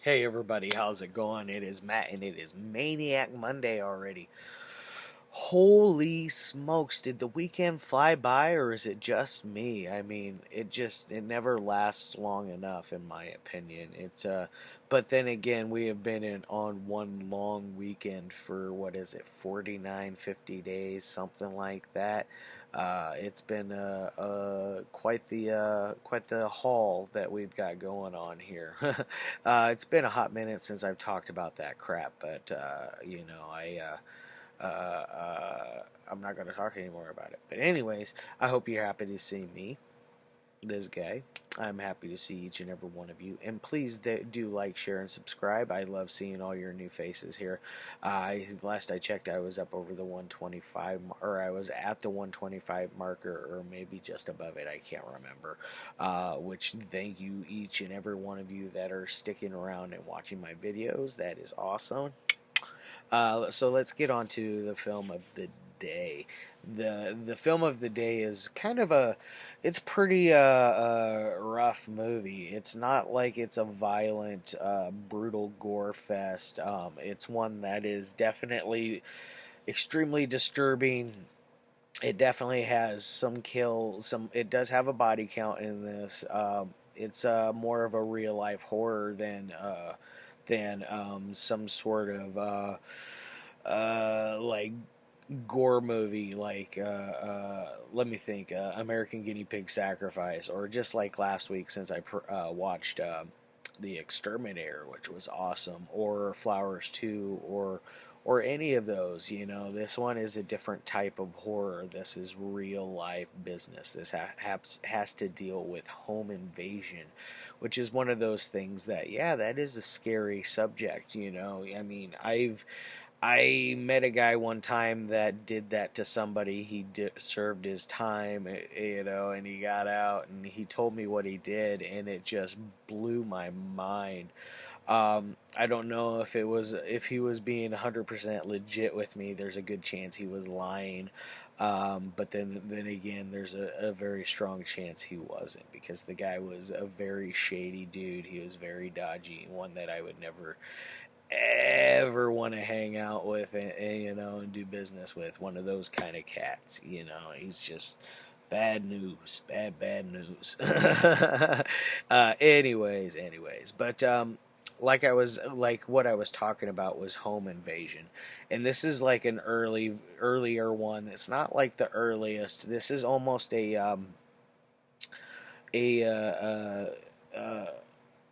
Hey everybody, how's it going? It is Matt and it is Maniac Monday already. Holy smokes, did the weekend fly by or is it just me? I mean, it never lasts long enough in my opinion. But then again, we have been on one long weekend for what is it, 49, 50 days, something like that. It's been quite the haul that we've got going on here. It's been a hot minute since I've talked about that crap, but uh, uh, I'm not going to talk anymore about it. But anyways, I hope you're happy to see me, this guy. I'm happy to see each and every one of you. And please do like, share, and subscribe. I love seeing all your new faces here. Last I checked, I was up over the 125, or I was at the 125 marker, or maybe just above it. I can't remember. Which thank you each and every one of you that are sticking around and watching my videos. That is awesome. So let's get on to the film of the day. The film of the day is kind of it's pretty rough movie. It's not like it's a violent, brutal gore fest. It's one that is definitely extremely disturbing. It definitely has some kill. It does have a body count in this. It's more of a real life horror than some sort of like gore movie like let me think, American Guinea Pig Sacrifice, or just like last week since I watched The Exterminator, which was awesome, or Flowers 2, or any of those. This one is a different type of horror. This is real life business. This has to deal with home invasion, which is one of those things that, yeah, that is a scary subject. I mean, I met a guy one time that did that to somebody. He served his time, and he got out, and he told me what he did, and it just blew my mind. I don't know if he was being 100% legit with me. There's a good chance he was lying. But then again, there's a very strong chance he wasn't, because the guy was a very shady dude. He was very dodgy, one that I would never ever want to hang out with, and do business with. One of those kind of cats. He's just bad news, bad news. Anyways, but like what I was talking about was home invasion, and this is like an earlier one. It's not like the earliest. This is almost a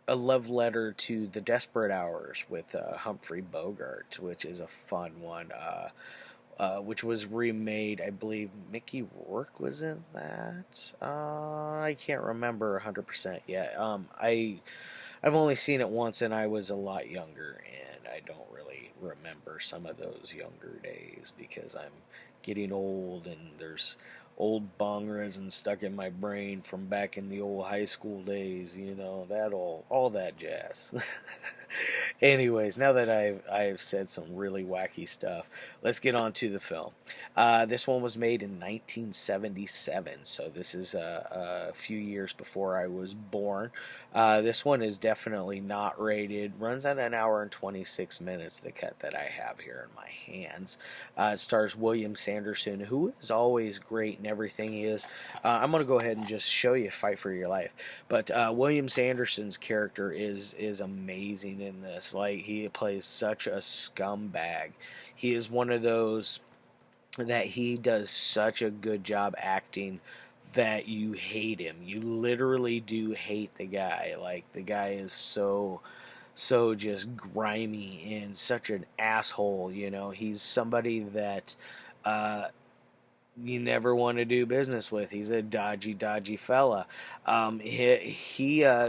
a love letter to the Desperate Hours with Humphrey Bogart, which is a fun one. Which was remade. I believe Mickey Rourke was in that. I can't remember 100% yet. I've only seen it once, and I was a lot younger, and I don't really remember some of those younger days because I'm getting old, and there's old bong resin stuck in my brain from back in the old high school days. That all that jazz. Anyways, now that I've said some really wacky stuff, let's get on to the film. This one was made in 1977, so this is a few years before I was born. This one is definitely not rated. Runs at an hour and 26 minutes, the cut that I have here in my hands. It stars William Sanderson, who is always great in everything he is. I'm going to go ahead and just show you Fight for Your Life. But William Sanderson's character is amazing in this. Like, he plays such a scumbag. He is one of those that he does such a good job acting that you hate him. You literally do hate the guy. Like, the guy is so just grimy and such an asshole. He's somebody that you never want to do business with. He's a dodgy fella.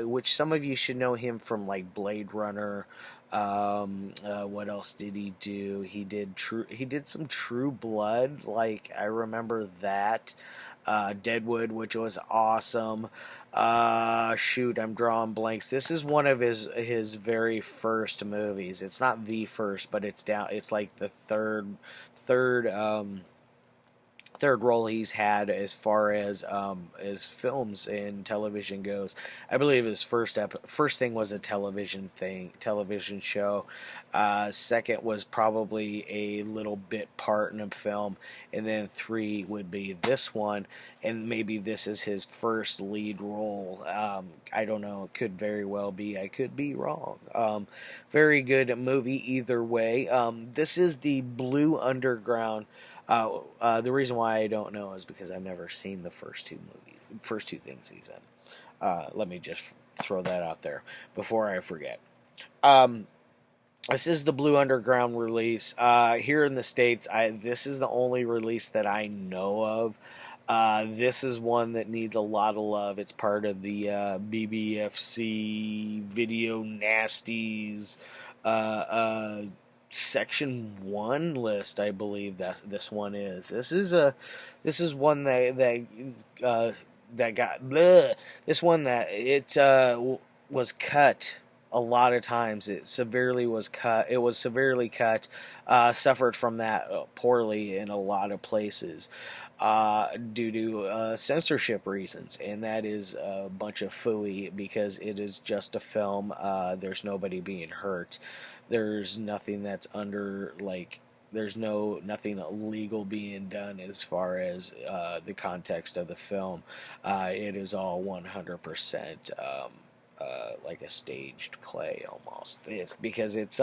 Which some of you should know him from, like, Blade Runner. What else did he do? He did some True Blood. Like, I remember that. Deadwood, which was awesome. Shoot, I'm drawing blanks. This is one of his very first movies. It's not the first, but it's like the third third role he's had as far as films and television goes. I believe his first thing was a television show. Second was probably a little bit part in a film, and then three would be this one, and maybe this is his first lead role. I don't know. It could very well be. I could be wrong. Very good movie either way. This is the Blue Underground. The reason why I don't know is because I've never seen the first two things he's in. Let me just throw that out there before I forget. This is the Blue Underground release here in the States. This is the only release that I know of. This is one that needs a lot of love. It's part of the BBFC video nasties. Section 1 list, I believe that this one is. This is one that got bleh. This one that it was cut a lot of times. It was severely cut. Suffered from that poorly in a lot of places. Due to censorship reasons, and that is a bunch of phooey because it is just a film. There's nobody being hurt. There's nothing that's there's nothing illegal being done as far as the context of the film. It is all 100% like a staged play almost. Because it's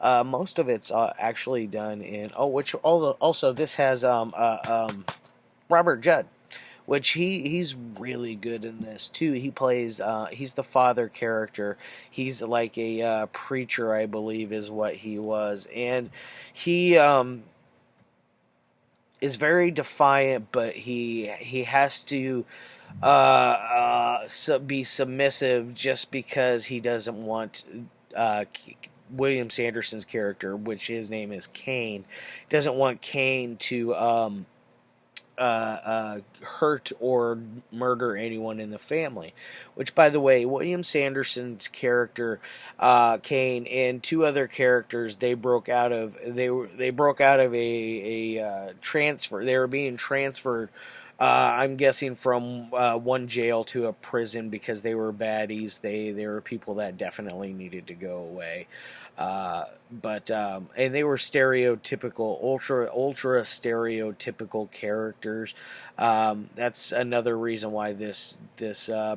most of it's actually done in which also this has Robert Judd, which he's really good in this too. He plays he's the father character. He's like a preacher, I believe, is what he was, and he is very defiant, but he has to be submissive just because he doesn't want William Sanderson's character, which his name is Kane, doesn't want Kane to hurt or murder anyone in the family. Which, by the way, William Sanderson's character, Kane, and two other characters, they broke out of a transfer. They were being transferred. I'm guessing from one jail to a prison because they were baddies. They were people that definitely needed to go away. And they were stereotypical, ultra stereotypical characters. That's another reason why this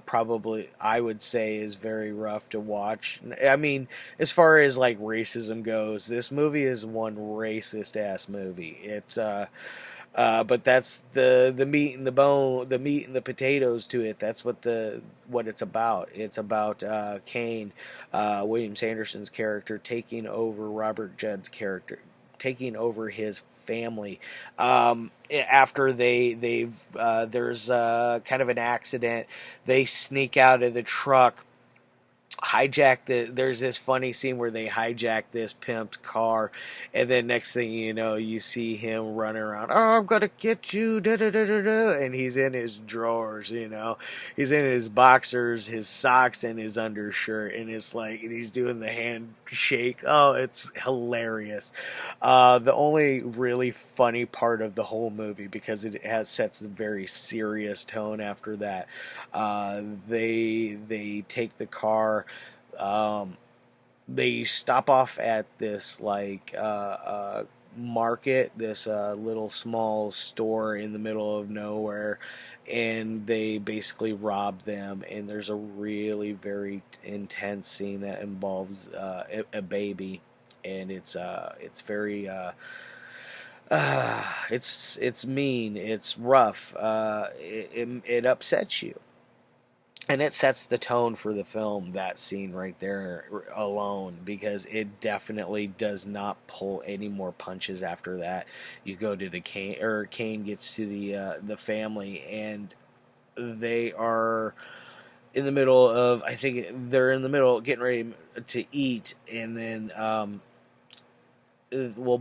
probably I would say is very rough to watch. I mean, as far as like racism goes, this movie is one racist ass movie. It's but that's the meat and the bone, the meat and the potatoes to it. That's what it's about. It's about Kane, William Sanderson's character, taking over Robert Judd's character, taking over his family. After there's kind of an accident, they sneak out of the truck. There's this funny scene where they hijack this pimp's car, and then next thing you know, you see him running around, I'm gonna get you, da da da da da, and he's in his drawers, he's in his boxers, his socks, and his undershirt, and it's like, and he's doing the handshake. Oh, it's hilarious. The only really funny part of the whole movie, because it sets a very serious tone after that, they take the car. They stop off at this market, this little small store in the middle of nowhere, and they basically rob them. And there's a really very intense scene that involves a baby, and it's very it's mean, it's rough, it upsets you. And it sets the tone for the film, that scene right there alone, because it definitely does not pull any more punches after that. You go to Kane gets to the family, and they are in the middle of, I think they're in the middle getting ready to eat, and then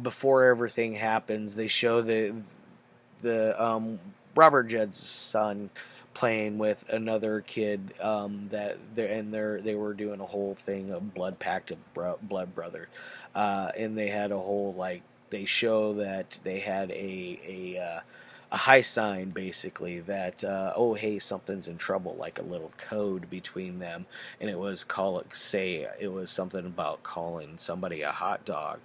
before everything happens, they show the Robert Judd's son playing with another kid they were doing a whole thing of blood pact of blood brother, and they had a whole they show that they had a high sign, basically, that oh, hey, something's in trouble, like a little code between them. And it was it was something about calling somebody a hot dog,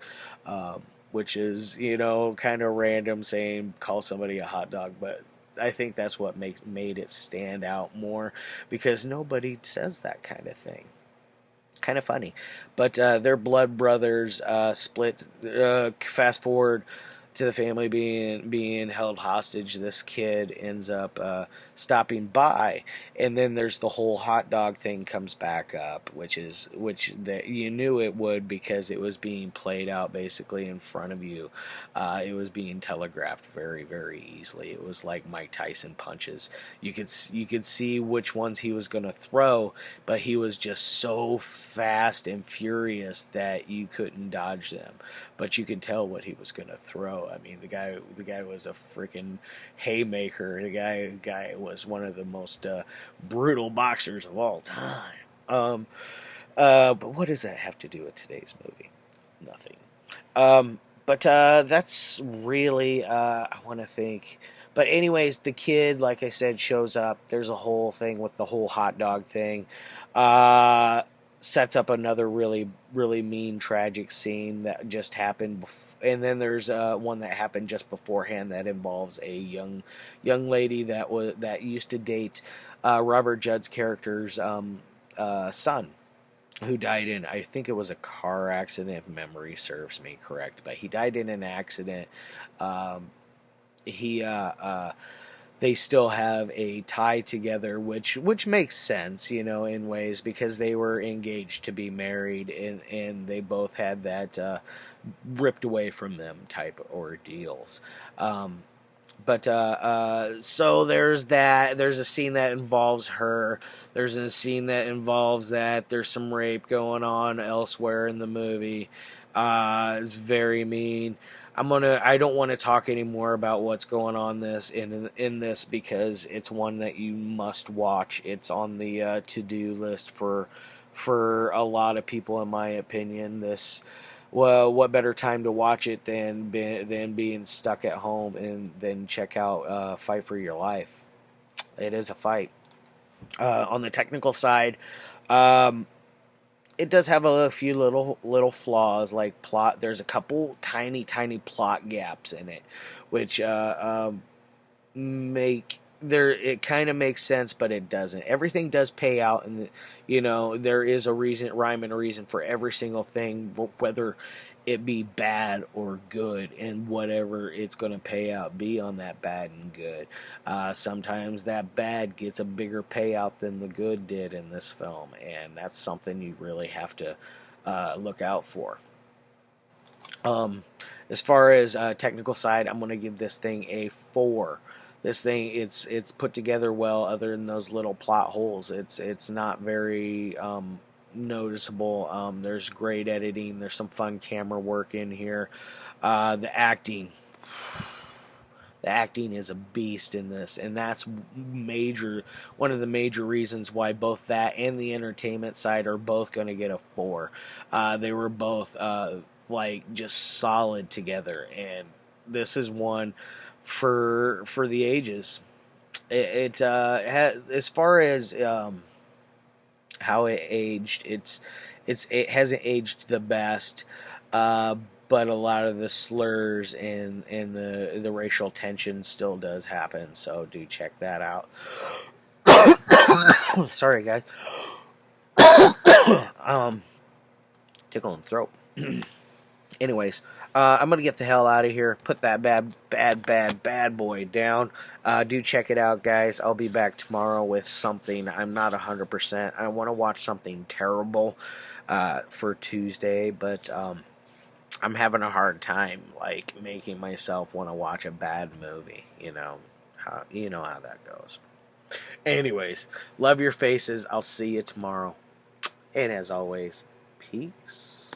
which is, kind of random, saying call somebody a hot dog, but I think that's what made it stand out more, because nobody says that kind of thing. Kind of funny, but their blood brothers split. Fast forward to the family being held hostage. This kid ends up stopping by, and then there's the whole hot dog thing comes back up, which that you knew it would, because it was being played out basically in front of you. It was being telegraphed very, very easily. It was like Mike Tyson punches. You could see which ones he was going to throw, but he was just so fast and furious that you couldn't dodge them. But you could tell what he was going to throw. I mean, the guy was a freaking haymaker. The guy was one of the most brutal boxers of all time. But what does that have to do with today's movie? Nothing. But that's really I want to think. But anyways, the kid, like I said, shows up. There's a whole thing with the whole hot dog thing. Uh, Sets up another really, really mean, tragic scene that just happened. And then there's one that happened just beforehand that involves a young lady that used to date Robert Judd's character's son, who died in, I think it was a car accident, if memory serves me correct. But he died in an accident. Um, he They still have a tie together, which makes sense, in ways, because they were engaged to be married, and they both had that ripped away from them type ordeals. But so there's that. There's a scene that involves her. There's a scene that involves that. There's some rape going on elsewhere in the movie. It's very mean. I don't want to talk anymore about what's going on in this, because it's one that you must watch. It's on the to-do list for a lot of people, in my opinion. Well, what better time to watch it than being stuck at home, and then check out Fight for Your Life. It is a fight. On the technical side, um, it does have a few little flaws, like plot. There's a couple tiny plot gaps in it, which make there it kind of makes sense, but it doesn't. Everything does pay out, and there is a rhyme and a reason for every single thing, whether it be bad or good, and whatever it's going to pay out be on that bad and good. Sometimes that bad gets a bigger payout than the good did in this film, and that's something you really have to look out for. As far as technical side, I'm going to give this thing a 4. This thing, it's put together well, other than those little plot holes. It's not very noticeable. There's great editing. There's some fun camera work in here. The acting. The acting is a beast in this, and that's one of the major reasons why both that and the entertainment side are both going to get a 4. They were both like just solid together, and this is one for the ages. As far as how it aged, it hasn't aged the best. But a lot of the slurs and the racial tension still does happen, so do check that out. Sorry, guys. Tickling throat. Anyways, I'm gonna get the hell out of here. Put that bad boy down. Do check it out, guys. I'll be back tomorrow with something. I'm not 100%. I want to watch something terrible for Tuesday, but I'm having a hard time making myself want to watch a bad movie. How that goes. Anyways, love your faces. I'll see you tomorrow. And as always, peace.